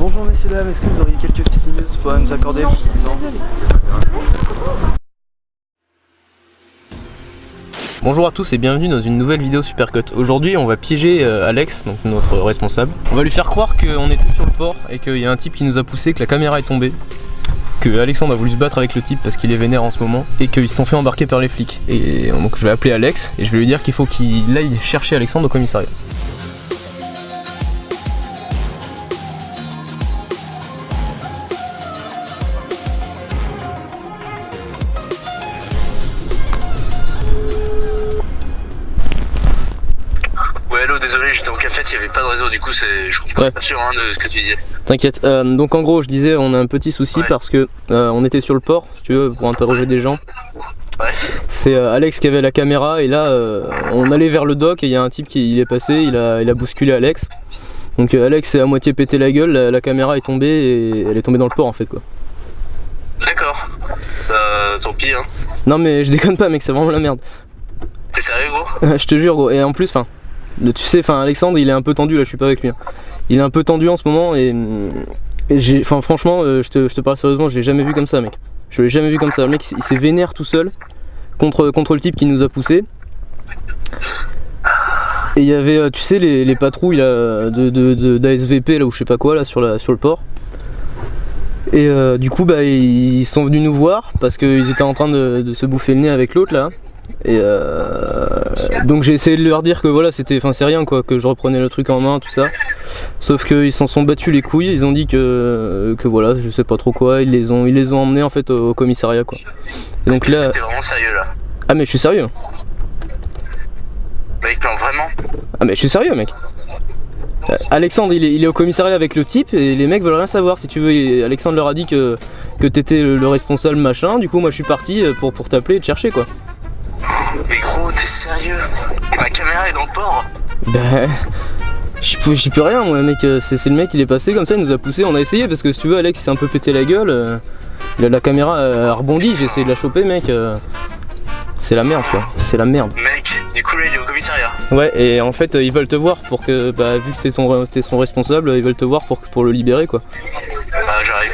Bonjour messieurs dames, est-ce que vous auriez quelques petites minutes pour nous accorder? Non. Bonjour à tous et bienvenue dans une nouvelle vidéo Supercut. Aujourd'hui on va piéger Alex, donc notre responsable. On va lui faire croire qu'on était sur le port et qu'il y a un type qui nous a poussé, que la caméra est tombée, que Alexandre a voulu se battre avec le type parce qu'il est vénère en ce moment et qu'ils se sont fait embarquer par les flics. Et donc je vais appeler Alex et je vais lui dire qu'il faut qu'il aille chercher Alexandre au commissariat. Ouais, hello, désolé, j'étais en café, il n'y avait pas de réseau, du coup je comprends pas sûr de ce que tu disais. T'inquiète, donc en gros je disais on a un petit souci parce que on était sur le port, si tu veux, pour interroger des gens. Ouais. C'est Alex qui avait la caméra et là on allait vers le dock et il y a un type qui est passé, il a bousculé Alex. Donc Alex s'est à moitié pété la gueule, la caméra est tombée et elle est tombée dans le port en fait quoi. D'accord, tant pis hein. Non mais je déconne pas mec, c'est vraiment la merde. T'es sérieux gros? Je te jure gros, et en plus tu sais, Alexandre il est un peu tendu là, je suis pas avec lui. Il est un peu tendu en ce moment et franchement, je te parle sérieusement, je l'ai jamais vu comme ça mec. Je l'ai jamais vu comme ça, le mec il s'est vénère tout seul contre le type qui nous a poussé. Et il y avait, tu sais, les patrouilles là, d'ASVP là ou je sais pas quoi là sur le port. Et du coup ils sont venus nous voir parce qu'ils étaient en train de se bouffer le nez avec l'autre là. Et donc j'ai essayé de leur dire que voilà c'est rien quoi, que je reprenais le truc en main tout ça. Sauf qu'ils s'en sont battus les couilles, ils ont dit que voilà je sais pas trop quoi, ils les ont emmenés en fait au commissariat quoi. Et donc là. T'es vraiment sérieux là? Ah mais je suis sérieux. Mec non vraiment? Ah mais je suis sérieux mec. Alexandre il est au commissariat avec le type et les mecs veulent rien savoir si tu veux. Et Alexandre leur a dit que t'étais le responsable machin, du coup moi je suis parti pour t'appeler et te chercher quoi. Mais gros, t'es sérieux? Et ma caméra est dans le port? Bah, j'y peux rien moi mec, c'est le mec il est passé comme ça, il nous a poussé, on a essayé parce que si tu veux Alex s'est un peu pété la gueule, la caméra a rebondi, j'ai essayé de la choper mec, c'est la merde quoi, c'est la merde. Mec, du coup là il est au commissariat? Ouais et en fait ils veulent te voir pour que, vu que t'es son responsable, ils veulent te voir pour le libérer quoi. Bah j'arrive.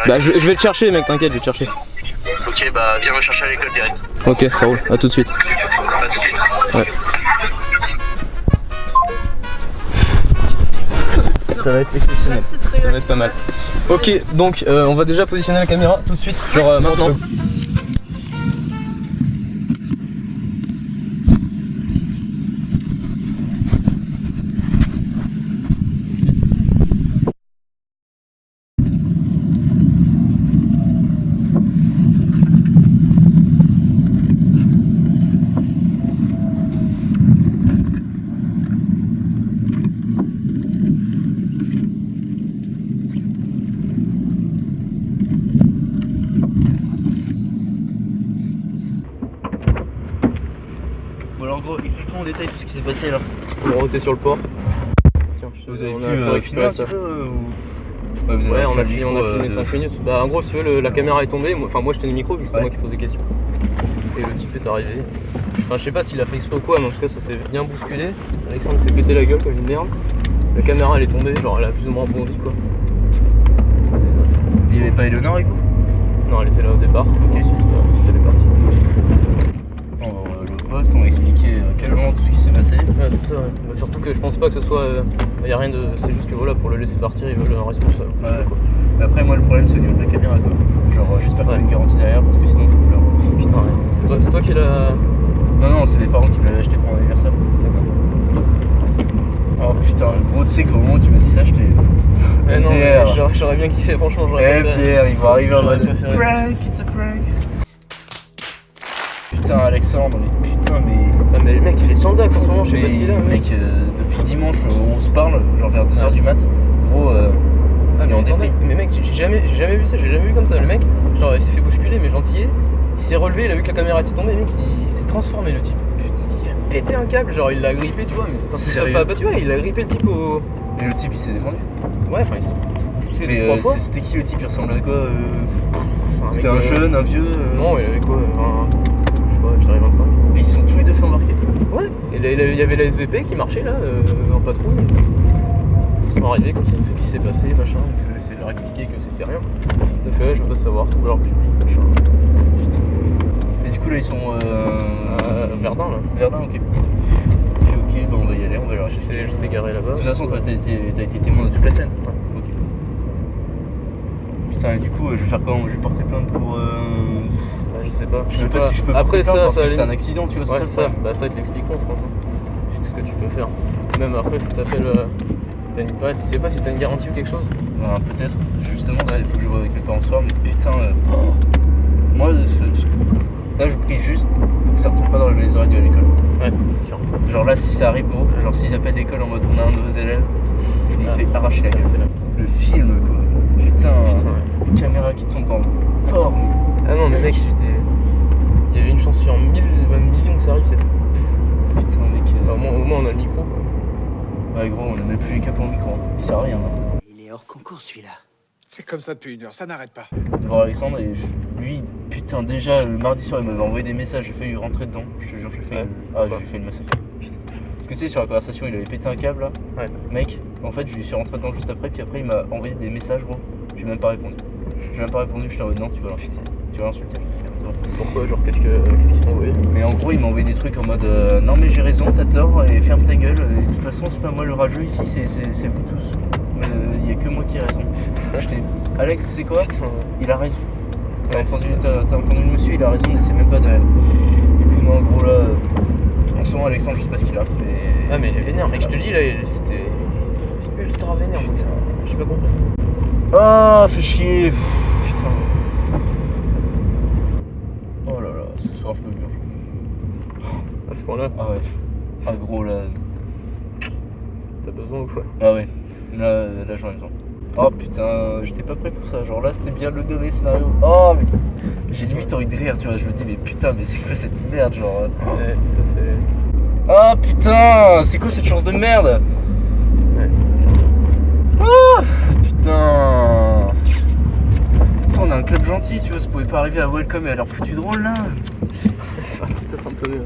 Bah je vais te chercher mec, t'inquiète, je vais te chercher. Ok bah viens me chercher à l'école direct. Ok ça roule, à tout de suite. À tout de suite. Ouais. Ça va être exceptionnel. Ça va être pas mal. Ok donc on va déjà positionner la caméra tout de suite, genre maintenant. Bon alors gros, explique-moi en détail tout ce qui s'est passé là. On était sur le port. Tiens, Vous avez on pu a récupéré filmer un ça. petit peu Ouais, on a filmé 5 minutes. Bah en gros si tu veux la caméra est tombée, moi je tenais le micro vu que c'était moi qui pose des questions. Et le type est arrivé. Enfin je sais pas s'il a fait exprès ou quoi, mais en tout cas ça s'est bien bousculé. Alexandre s'est pété la gueule comme une merde. La caméra elle est tombée, genre elle a plus ou moins bondi quoi. Il n'y avait pas Eleonore avec vous? Non elle était là au départ, ok ensuite elle est partie. Le poste, on va expliquer calmement tout ce qui s'est passé. Ouais c'est ça, ouais. Bah, surtout que je pense pas que ce soit. Y a rien de. C'est juste que voilà pour le laisser partir ils veulent un responsable. Ouais. Mais après moi le problème c'est au niveau de la caméra quoi. Genre j'espère qu'il y a une garantie derrière parce que sinon je pleure. Putain ouais. C'est toi qui l'a. Non c'est mes parents qui me l'avaient acheté pour mon anniversaire. Oh putain gros tu sais qu'au moment où tu m'as dit ça j'étais... Eh non j'aurais bien kiffé franchement, j'aurais préféré. Pierre il va arriver en mode préféré. prank, it's a prank. Putain Alexandre mais putain mais... Ah mais le mec il est sans dax en ce moment, je sais pas ce qu'il a mec. Depuis dimanche on se parle, genre vers 2h du mat. Gros ah mais mais mec j'ai jamais vu ça, j'ai jamais vu comme ça. Le mec genre il s'est fait bousculer mais gentillet. Il s'est relevé, il a vu que la caméra était tombée, le mec il s'est transformé le type. Il a pété un câble, genre il l'a grippé tu vois, mais c'est pas tu vois, il a grippé le type au... Et le type il s'est défendu? Ouais enfin il s'est poussé 2-3 fois. C'était qui le type? Il ressemblait à quoi? C'était mec, un jeune, un vieux? Non il avait quoi, je sais pas, je dirais 25. Et ils sont tous les deux fait embarquer? Ouais, et il y avait la SVP qui marchait là, en patrouille. ils sont arrivés comme ça, fait qu'il s'est passé, machin, et que j'essaie de leur expliquer que c'était rien. Ça fait ouais, je veux pas savoir, tout leur public, machin. Et du coup là ils sont Verdun là. Verdun, ok. Ok, bah on va y aller, on va leur acheter. J'étais garé là-bas. De toute façon, toi t'as été témoin de toute la scène. Ouais. Ok. Putain, et du coup, je vais faire comment? Je vais porter plainte pour. Je sais pas. Je sais pas si je peux Après porter plainte ça, parce que ça c'était un accident, tu vois. Ouais, c'est ça. bah ça ils te l'expliqueront, je pense. C'est ce que tu peux faire. Même après, tu t'appelles. Ouais, tu sais pas si t'as une garantie ou quelque chose? Peut-être, justement, il faut que je vois avec mes parents ce soir, mais putain. Moi, là je prie juste pour que ça retombe pas dans les oreilles de l'école. Ouais, c'est sûr. Genre là, si ça arrive gros, genre s'ils appellent l'école en mode on a un de vos élèves, je me fais arracher la gueule. Le film quoi. Putain, les caméras qui tombent dans le corps. Ah non, mais mec, il y avait une chance sur 1000, même millions que ça arrive, c'est. Putain, mec. Au moins on a le micro quoi. Ouais, gros, on a même plus les capes en micro. Il sert à rien. Il est hors concours celui-là. C'est comme ça depuis 1 heure, ça n'arrête pas. De voir Alexandre et lui, putain, déjà le mardi soir, il m'avait envoyé des messages, j'ai failli rentrer dedans. Je te jure, j'ai fait une massacre. Parce que tu sais, sur la conversation, il avait pété un câble là. Ouais. Mec, en fait, je suis rentré dedans juste après, puis après, il m'a envoyé des messages, gros. J'ai même pas répondu. J'étais en mode non, tu vas l'insulter. Tu vas l'insulter. Pourquoi? Genre, qu'est-ce qu'ils t'ont envoyé? Mais en gros, il m'a envoyé des trucs en mode non, mais j'ai raison, t'as tort, et ferme ta gueule. Et de toute façon, c'est pas moi le rageux ici, c'est vous tous. Il y a que moi qui ai raison. Alex, c'est quoi? Putain, il a raison. T'as entendu le monsieur, il a raison, n'essaie même pas de. Et puis moi, en gros, là, en ce moment, Alexandre, je sais pas ce qu'il a. Ah, mais il est vénère, mec, je te dis, là, c'était ultra vénère, moi. J'ai pas compris. Ah, fais chier. Putain. Oh là là, ce soir, je peux bien. À ce point-là? Ah ouais. Ah, gros, là. T'as besoin ou quoi? Ah ouais. Là j'en ai besoin. Oh putain, j'étais pas prêt pour ça. Genre là, c'était bien le dernier scénario. Oh, mais j'ai limite envie de rire, tu vois. Je me dis, mais putain, mais c'est quoi cette merde, genre. Ouais, ça c'est. Ah putain, c'est quoi cette chance de merde? Ouais. Ah putain. Putain, on a un club gentil, tu vois. Ça pouvait pas arriver à Welcome et à leur foutu drôle là. Ça va peut-être un peu mieux.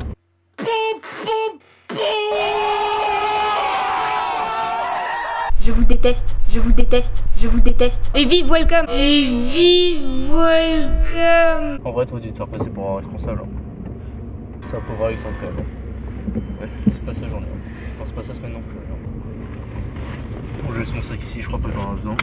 Je vous déteste, je vous déteste, je vous déteste. Et vive Welcome! Et vive Welcome! En vrai, t'aurais dû te faire passer pour un responsable. Hein. C'est un pauvre Alexandre quand même. Ouais, c'est pas sa journée. Enfin, c'est pas sa semaine non plus. Bon, je laisse mon sac ici, je crois pas que j'en ai besoin.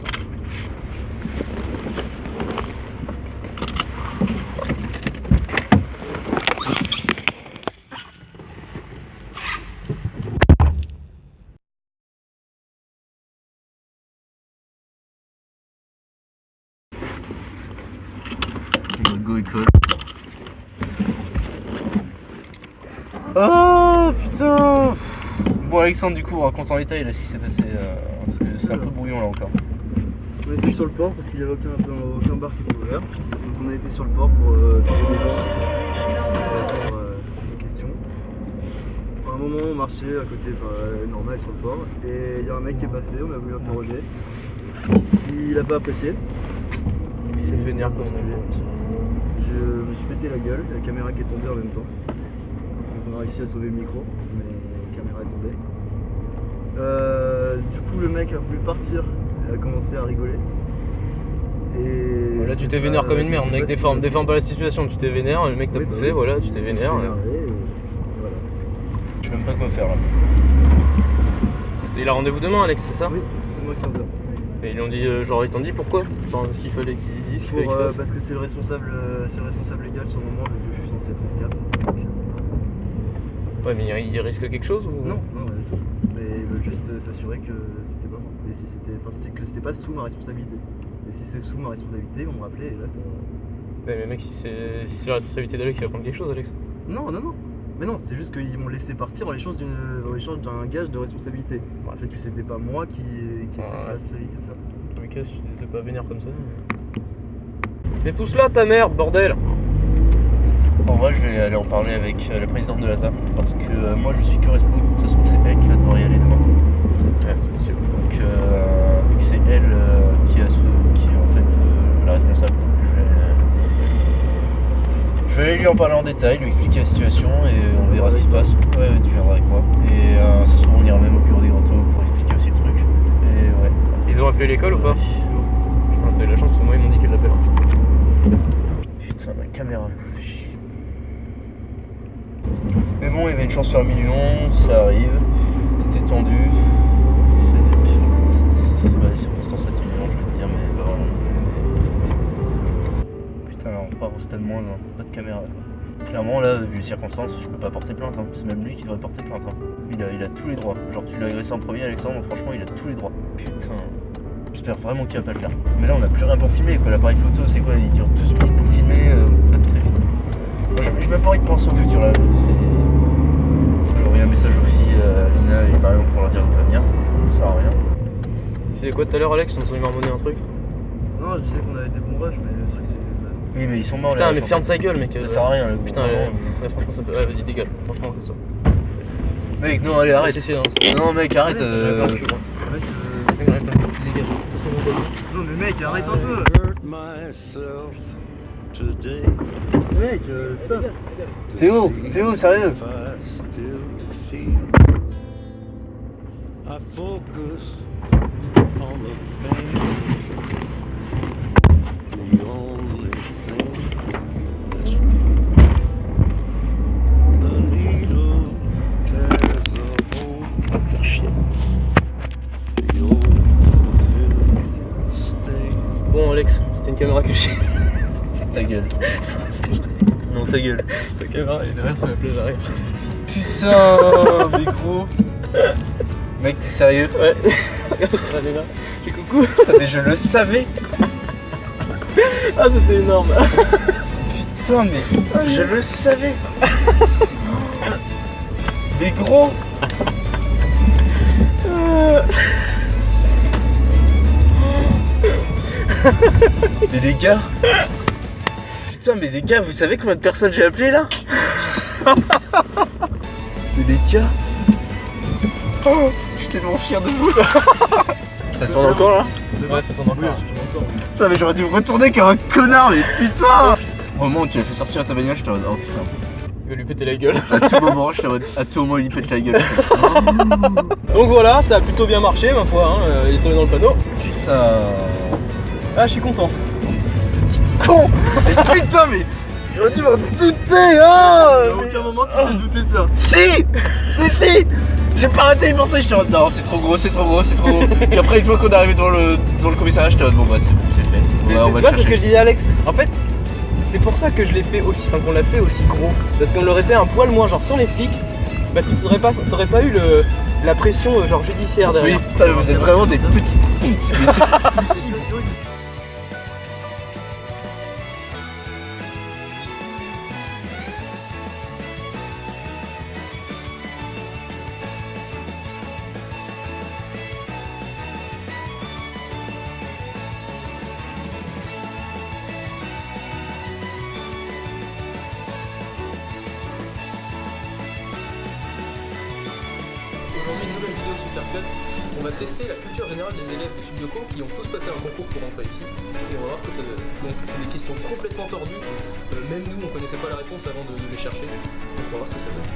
École. Oh putain. Bon Alexandre, du coup raconte en détail là ce qui s'est passé parce que c'est un peu brouillon là encore. On était sur le port parce qu'il n'y avait aucun bar qui était ouvert. Donc on a été sur le port pour trouver des gens pour des questions. À un moment on marchait à côté, normal sur le port, et il y a un mec qui est passé, on a voulu l'interroger. Il n'a pas apprécié. Il s'est fait venir comme on a vu. Je me suis pété la gueule, la caméra qui est tombée en même temps. Donc on a réussi à sauver le micro, mais la caméra est tombée. Du coup le mec a voulu partir, il a commencé à rigoler. Et là tu t'es vénère comme une merde, mec, déforme pas la situation, tu t'es vénère, le mec t'a poussé, voilà, tu t'es vénère. Voilà. Je sais même pas quoi faire là. Il a rendez-vous demain Alex, c'est ça? Oui, demain 15h. Et ils t'ont dit pourquoi? Genre ce qu'il fallait qu'ils disent, qu'il fallait qu'ils fassent. Parce que c'est le responsable légal sur le moment, vu que je suis censé être escap. Ouais, mais il risque quelque chose ou? Non, rien du tout. Mais il veut juste s'assurer que c'était pas moi. Et si que c'était pas sous ma responsabilité. Et si c'est sous ma responsabilité, on m'appelait et là ça. Ouais, mais mec, si c'est la responsabilité d'Alex, il va prendre quelque chose, Alex. Non. Mais non, c'est juste qu'ils m'ont laissé partir en échange d'un gage de responsabilité. Le fait que c'était pas moi qui était sur la responsabilité de ça. Lucas, si tu t'étais pas vénère comme ça. Mais pousse-la ta merde, bordel! En vrai, je vais aller en parler avec la présidente de la ZAP parce que moi je suis que responsable. Ça se trouve, c'est elle qui va devoir y aller demain. Ouais, c'est possible. Donc, vu que c'est elle qui est en fait la responsable, je vais aller lui en parler en détail, lui expliquer la situation et on verra ce qui se passe. Ouais, tu viendras avec moi. Et ça se trouve, on ira même au bureau des Grands pour expliquer aussi le truc. Et appelé l'école ou pas? Putain, t'as eu la chance, moi ils m'ont dit qu'ils l'appellent. Putain, ma caméra. Mais bon, il y avait une chance sur 1 million, ça arrive. C'était tendu. C'est les circonstances atténuantes, je vais te dire, mais pas vraiment. Putain, là on part au stade moins 1, pas de caméra quoi. Clairement là, vu les circonstances, je peux pas porter plainte, hein. C'est même lui qui devrait porter plainte. Hein. Il a tous les droits. Genre tu l'as agressé en premier, Alexandre, franchement il a tous les droits. Putain, j'espère vraiment qu'il va pas le faire. Mais là on a plus rien pour filmer quoi, l'appareil photo c'est quoi, il dure 12 minutes pour filmer, pas de prévu. Moi j'ai même pas envie de penser au futur là, j'ai envoyé un message aux filles, Lina et Marion pour leur dire de pas venir, ça sert à rien. Tu sais quoi tout à l'heure Alex, on s'est marmonné un truc? Non, je disais qu'on avait des bons rushs, mais le truc c'est. Oui mais ils sont morts. Putain les mais ferme ta gueule mec. Ça sert à rien le Putain ouais, franchement ça peut. Ouais vas-y dégage, franchement reste ça. Mec non allez arrête. Non mec arrête. Dégage. Non, mais mec, arrête un peu! Mec, stop! Théo, sérieux? Bon Alex, c'était une caméra cachée. Ta gueule. Non ta gueule. Ta caméra est derrière sur la plage arrière. Putain, mais gros. Mec t'es sérieux? Ouais. Elle est là. Fais coucou. Mais je le savais. Ah c'était énorme. Putain mais je le savais. Mais gros. Mais les gars. Putain mais les gars, vous savez combien de personnes j'ai appelé là? Mais les gars. Oh, je suis tellement fier de vous. Ça tourne encore là? Ouais ça tourne encore. Putain mais j'aurais dû me retourner comme un connard mais putain. Au moment où tu l'as fait sortir à ta bagnole, j'étais en mode oh putain. Il va lui péter la gueule. À tout moment, j'étais en mode à tout moment il lui pète la gueule. Donc voilà, ça a plutôt bien marché ma foi, hein. Il est tombé dans le panneau. Putain. Ah je suis content. Con. Mais putain mais j'aurais dû m'en douter hein. À aucun moment tu t'es douté de ça. Si. Mais si. J'ai pas arrêté d'y penser, j'étais en mode non c'est trop gros, c'est trop gros, c'est trop gros. Et après une fois qu'on est arrivé dans le commissariat, j'étais en mode bon bah c'est fait. Mais Ouais, on tu va vois, le c'est ce que je chercher. disais à Alex. En fait, c'est pour ça que je l'ai fait aussi, enfin qu'on l'a fait aussi gros. Parce qu'on l'aurait fait un poil moins, genre sans les flics, bah tu n'aurais pas eu la pression genre judiciaire Oui, derrière. putain, vous êtes vraiment des petites putes. Mais c'est pas possible. Aujourd'hui, une nouvelle vidéo Supercut. On va tester la culture générale des élèves de Subdeco qui ont tous passé un concours pour rentrer ici. Et on va voir ce que ça donne. Donc, c'est des questions complètement tordues. Même nous, on connaissait pas la réponse avant de les chercher. Donc, on va voir ce que ça donne.